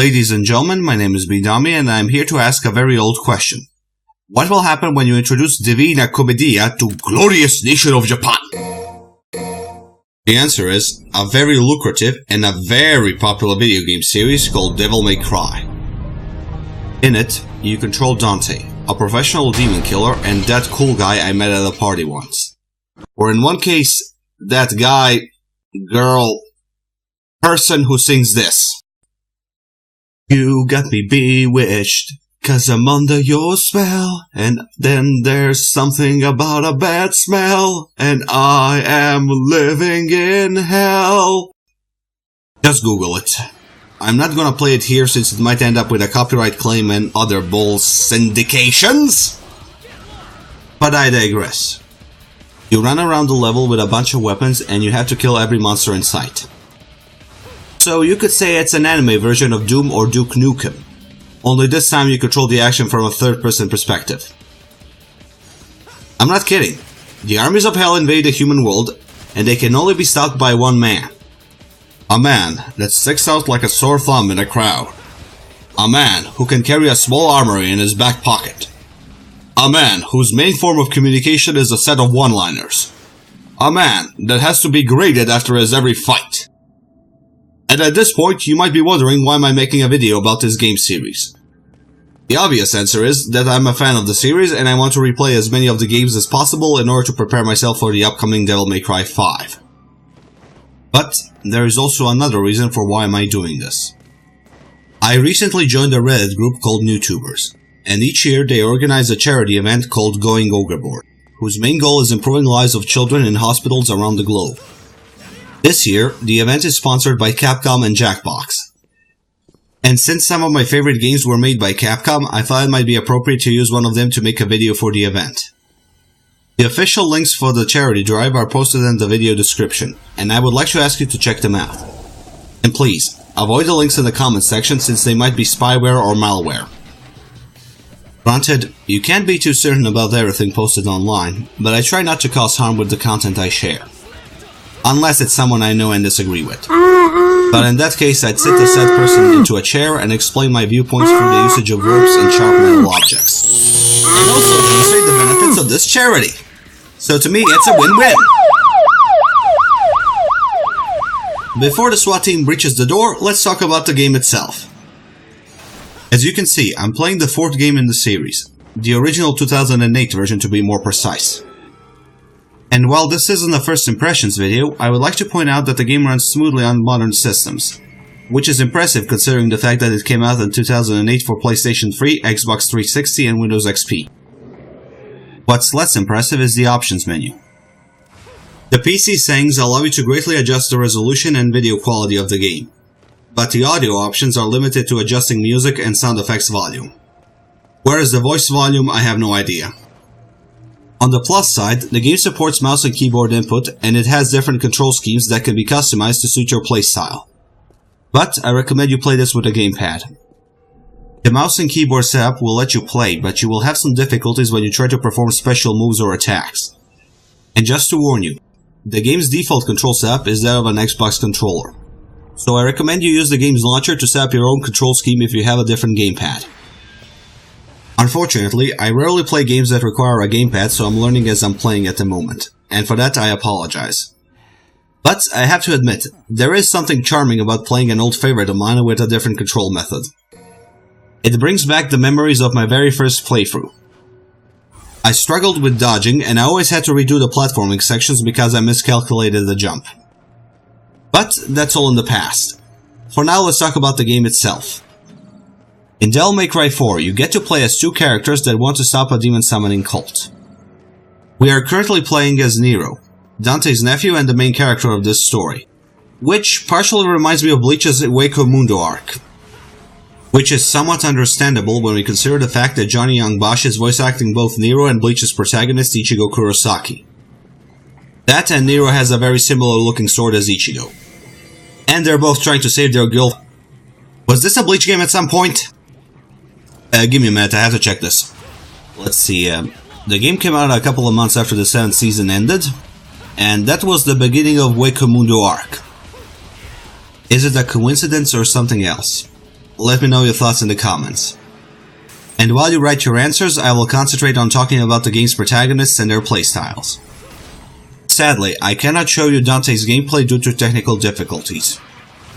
Ladies and gentlemen, my name is Bidami and I am here to ask a very old question. What will happen when you introduce Divina Commedia to glorious nation of Japan? The answer is a very lucrative and a very popular video game series called Devil May Cry. In it, you control Dante, a professional demon killer and that cool guy I met at a party once. Or in one case, that guy, girl, person who sings this. You got me bewitched, 'cause I'm under your spell, and then there's something about a bad smell, and I am living in hell. Just Google it. I'm not gonna play it here since it might end up with a copyright claim and other bull syndications. But I digress. You run around the level with a bunch of weapons and you have to kill every monster in sight. So you could say it's an anime version of Doom or Duke Nukem. Only this time you control the action from a third-person perspective. I'm not kidding. The armies of hell invade the human world, and they can only be stopped by one man. A man that sticks out like a sore thumb in a crowd. A man who can carry a small armory in his back pocket. A man whose main form of communication is a set of one-liners. A man that has to be graded after his every fight. And at this point, you might be wondering why am I making a video about this game series. The obvious answer is that I'm a fan of the series and I want to replay as many of the games as possible in order to prepare myself for the upcoming Devil May Cry 5. But there is also another reason for why am I doing this. I recently joined a Reddit group called NewTubers, and each year they organize a charity event called Going Ogerboard, whose main goal is improving lives of children in hospitals around the globe. This year, the event is sponsored by Capcom and Jackbox. And since some of my favorite games were made by Capcom, I thought it might be appropriate to use one of them to make a video for the event. The official links for the charity drive are posted in the video description, and I would like to ask you to check them out. And please, avoid the links in the comments section since they might be spyware or malware. Granted, you can't be too certain about everything posted online, but I try not to cause harm with the content I share. Unless it's someone I know and disagree with. But in that case, I'd sit the said person into a chair and explain my viewpoints through the usage of verbs and sharp metal objects. And also demonstrate the benefits of this charity. So to me, it's a win-win. Before the SWAT team breaches the door, let's talk about the game itself. As you can see, I'm playing the fourth game in the series. The original 2008 version to be more precise. And while this isn't a first impressions video, I would like to point out that the game runs smoothly on modern systems, which is impressive considering the fact that it came out in 2008 for PlayStation 3, Xbox 360 and Windows XP. What's less impressive is the options menu. The PC settings allow you to greatly adjust the resolution and video quality of the game, but the audio options are limited to adjusting music and sound effects volume. Whereas the voice volume, I have no idea. On the plus side, the game supports mouse and keyboard input, and it has different control schemes that can be customized to suit your playstyle. But I recommend you play this with a gamepad. The mouse and keyboard setup will let you play, but you will have some difficulties when you try to perform special moves or attacks. And just to warn you, the game's default control setup is that of an Xbox controller. So I recommend you use the game's launcher to set up your own control scheme if you have a different gamepad. Unfortunately, I rarely play games that require a gamepad, so I'm learning as I'm playing at the moment, and for that I apologize. But I have to admit, there is something charming about playing an old favorite of mine with a different control method. It brings back the memories of my very first playthrough. I struggled with dodging, and I always had to redo the platforming sections because I miscalculated the jump. But that's all in the past. For now, let's talk about the game itself. In Devil May Cry 4, you get to play as two characters that want to stop a demon summoning cult. We are currently playing as Nero, Dante's nephew and the main character of this story, which partially reminds me of Bleach's Hueco Mundo arc. Which is somewhat understandable when we consider the fact that Johnny Young Bosch is voice acting both Nero and Bleach's protagonist Ichigo Kurosaki. That and Nero has a very similar looking sword as Ichigo. And they're both trying to save their guild. Was this a Bleach game at some point? Give me a minute, I have to check this. Let's see, the game came out a couple of months after the 7th season ended, and that was the beginning of Hueco Mundo arc. Is it a coincidence or something else? Let me know your thoughts in the comments. And while you write your answers, I will concentrate on talking about the game's protagonists and their playstyles. Sadly, I cannot show you Dante's gameplay due to technical difficulties.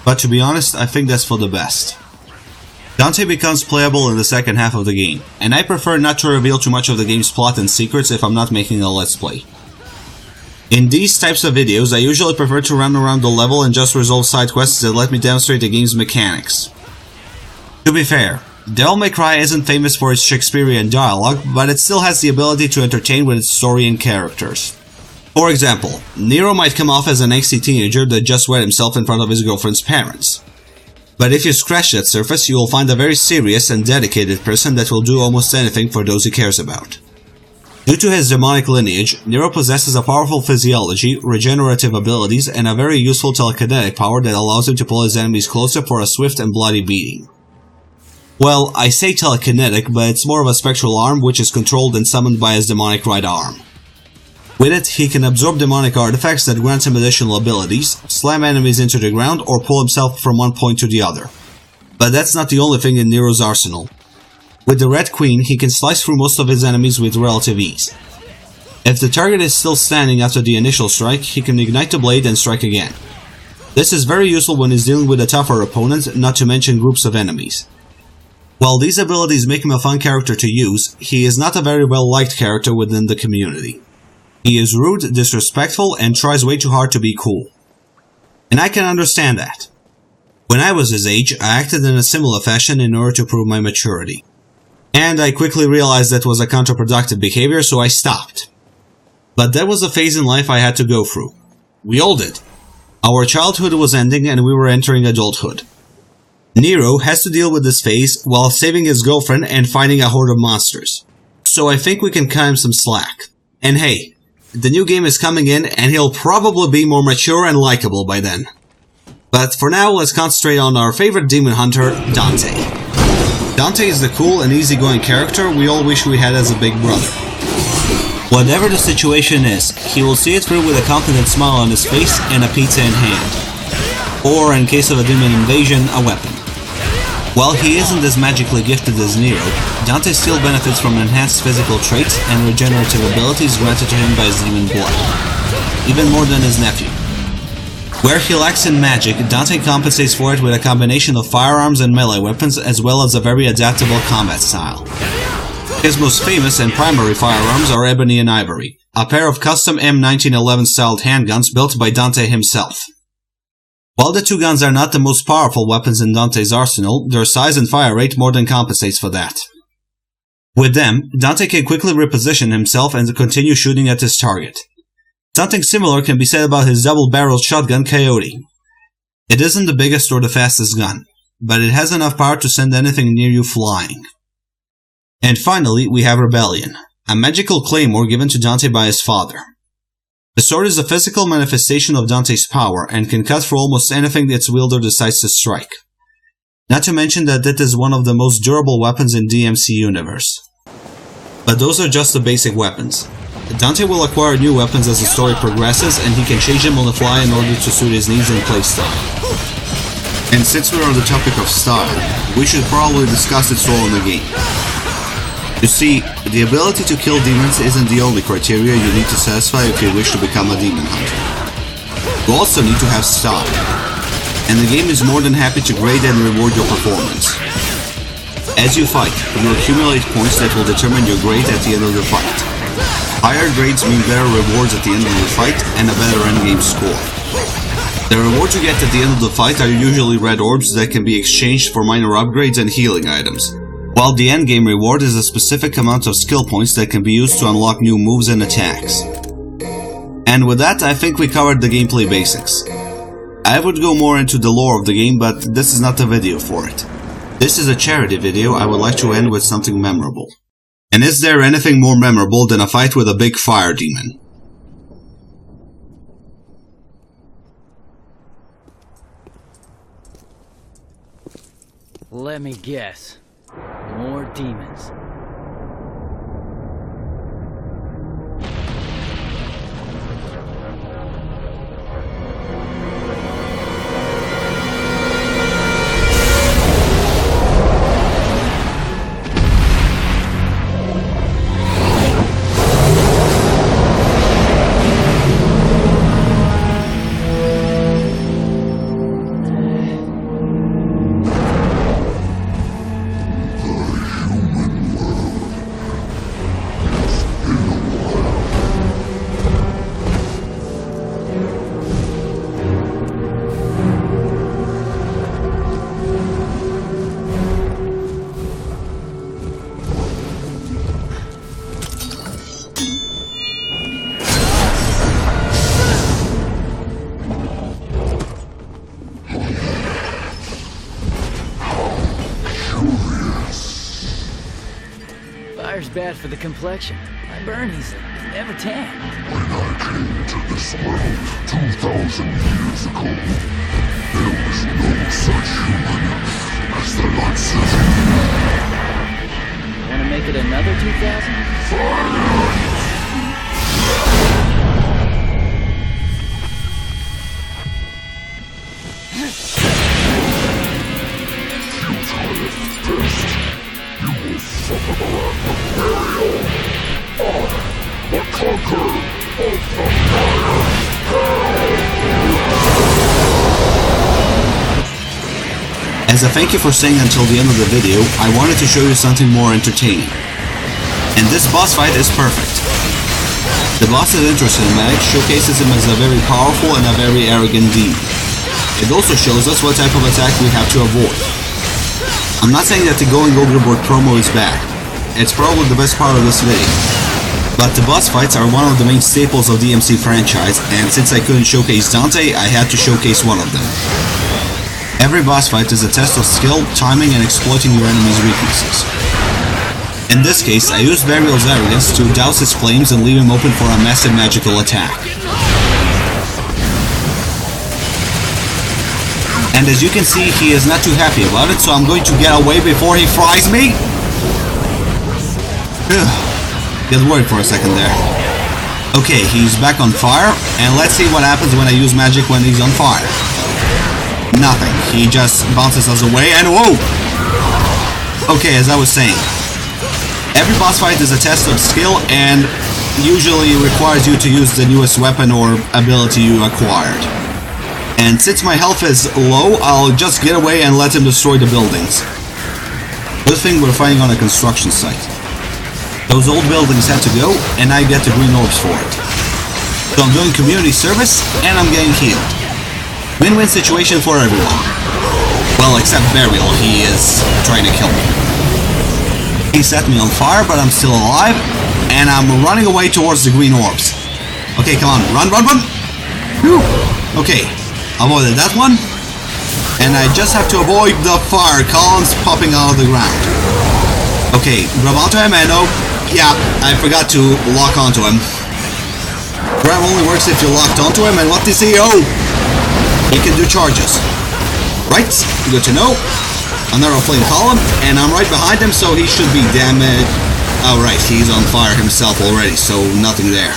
But to be honest, I think that's for the best. Dante becomes playable in the second half of the game, and I prefer not to reveal too much of the game's plot and secrets if I'm not making a let's play. In these types of videos, I usually prefer to run around the level and just resolve side quests that let me demonstrate the game's mechanics. To be fair, Devil May Cry isn't famous for its Shakespearean dialogue, but it still has the ability to entertain with its story and characters. For example, Nero might come off as an angsty teenager that just wet himself in front of his girlfriend's parents. But if you scratch that surface, you will find a very serious and dedicated person that will do almost anything for those he cares about. Due to his demonic lineage, Nero possesses a powerful physiology, regenerative abilities, and a very useful telekinetic power that allows him to pull his enemies closer for a swift and bloody beating. Well, I say telekinetic, but it's more of a spectral arm which is controlled and summoned by his demonic right arm. With it, he can absorb demonic artifacts that grant him additional abilities, slam enemies into the ground, or pull himself from one point to the other. But that's not the only thing in Nero's arsenal. With the Red Queen, he can slice through most of his enemies with relative ease. If the target is still standing after the initial strike, he can ignite the blade and strike again. This is very useful when he's dealing with a tougher opponent, not to mention groups of enemies. While these abilities make him a fun character to use, he is not a very well-liked character within the community. He is rude, disrespectful, and tries way too hard to be cool. And I can understand that. When I was his age, I acted in a similar fashion in order to prove my maturity. And I quickly realized that was a counterproductive behavior, so I stopped. But that was a phase in life I had to go through. We all did. Our childhood was ending and we were entering adulthood. Nero has to deal with this phase while saving his girlfriend and fighting a horde of monsters. So I think we can cut him some slack. And hey, the new game is coming in and he'll probably be more mature and likable by then. But for now, let's concentrate on our favorite demon hunter, Dante. Dante is the cool and easygoing character we all wish we had as a big brother. Whatever the situation is, he will see it through with a confident smile on his face and a pizza in hand. Or, in case of a demon invasion, a weapon. While he isn't as magically gifted as Nero, Dante still benefits from enhanced physical traits and regenerative abilities granted to him by his demon blood, even more than his nephew. Where he lacks in magic, Dante compensates for it with a combination of firearms and melee weapons as well as a very adaptable combat style. His most famous and primary firearms are Ebony and Ivory, a pair of custom M1911 styled handguns built by Dante himself. While the two guns are not the most powerful weapons in Dante's arsenal, their size and fire rate more than compensates for that. With them, Dante can quickly reposition himself and continue shooting at his target. Something similar can be said about his double-barreled shotgun Coyote. It isn't the biggest or the fastest gun, but it has enough power to send anything near you flying. And finally, we have Rebellion, a magical claymore given to Dante by his father. The sword is a physical manifestation of Dante's power and can cut through almost anything its wielder decides to strike. Not to mention that it is one of the most durable weapons in DMC universe. But those are just the basic weapons. Dante will acquire new weapons as the story progresses and he can change them on the fly in order to suit his needs and playstyle. And since we're on the topic of style, we should probably discuss its role in the game. You see, the ability to kill demons isn't the only criteria you need to satisfy if you wish to become a demon hunter. You also need to have style, and the game is more than happy to grade and reward your performance. As you fight, you accumulate points that will determine your grade at the end of the fight. Higher grades mean better rewards at the end of the fight and a better endgame score. The rewards you get at the end of the fight are usually red orbs that can be exchanged for minor upgrades and healing items, while the endgame reward is a specific amount of skill points that can be used to unlock new moves and attacks. And with that, I think we covered the gameplay basics. I would go more into the lore of the game, but this is not the video for it. This is a charity video. I would like to end with something memorable. And is there anything more memorable than a fight with a big fire demon? Let me guess. More demons. Fire's bad for the complexion. My Bernie's never tan. When I came to this world 2,000 years ago, there was no such human as the Nazi. Wanna make it another 2,000? As a thank you for staying until the end of the video, I wanted to show you something more entertaining. And this boss fight is perfect. The boss's interest in magic showcases him as a very powerful and a very arrogant demon. It also shows us what type of attack we have to avoid. I'm not saying that the Going Ogerboard promo is bad. It's probably the best part of this video. But the boss fights are one of the main staples of the DMC franchise, and since I couldn't showcase Dante, I had to showcase one of them. Every boss fight is a test of skill, timing, and exploiting your enemy's weaknesses. In this case, I used Burial's arrogance to douse his flames and leave him open for a massive magical attack. And as you can see, he is not too happy about it, so I'm going to get away before he fries me. Get worried for a second there. Okay, he's back on fire, and let's see what happens when I use magic when he's on fire. Nothing. He just bounces us away, and whoa! Okay, as I was saying, every boss fight is a test of skill, and usually requires you to use the newest weapon or ability you acquired. And since my health is low, I'll just get away and let him destroy the buildings. Good thing we're fighting on a construction site. Those old buildings have to go, and I get the green orbs for it. So I'm doing community service, and I'm getting healed. Win-win situation for everyone. Well, except Burial, he is trying to kill me. He set me on fire, but I'm still alive, and I'm running away towards the green orbs. Okay, come on, run, run, run! Whew. Okay, avoided that one. And I just have to avoid the fire columns popping out of the ground. Okay, grab onto him, and oh, yeah, I forgot to lock onto him. Grab only works if you're locked onto him, and what do you see? Oh! He can do charges. Right, good to know. Another flame column, and I'm right behind him, so he should be damaged. Oh, right, he's on fire himself already, so nothing there.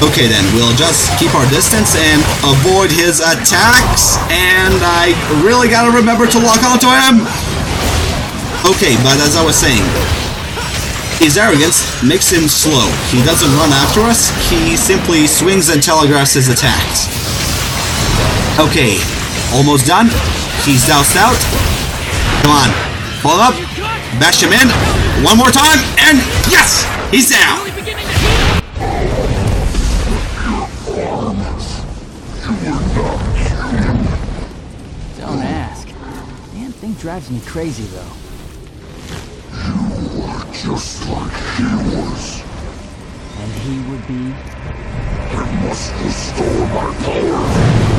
Okay then, we'll just keep our distance and avoid his attacks, and I really gotta remember to lock onto him! Okay, but as I was saying, his arrogance makes him slow. He doesn't run after us, he simply swings and telegraphs his attacks. Okay, almost done. He's doused out. Come on, pull up, bash him in, one more time, and yes! He's down! Don't ask. Damn thing drives me crazy, though. You are just like he was. And he would be... I must restore my power.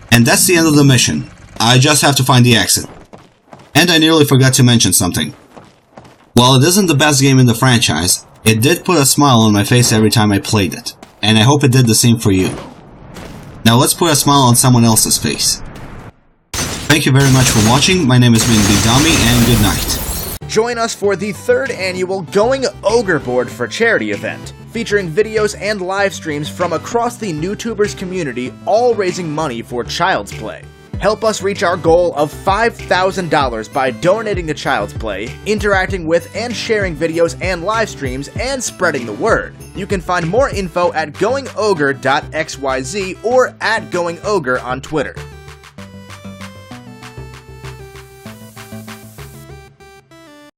And that's the end of the mission. I just have to find the exit. And I nearly forgot to mention something. While it isn't the best game in the franchise, it did put a smile on my face every time I played it. And I hope it did the same for you. Now let's put a smile on someone else's face. Thank you very much for watching. My name has been Big Dummy, and good night. Join us for the 3rd annual Going Ogerboard for Charity event, featuring videos and live streams from across the NewTubers community, all raising money for Child's Play. Help us reach our goal of $5,000 by donating to Child's Play, interacting with and sharing videos and live streams, and spreading the word. You can find more info at goingogre.xyz or at goingogre on Twitter.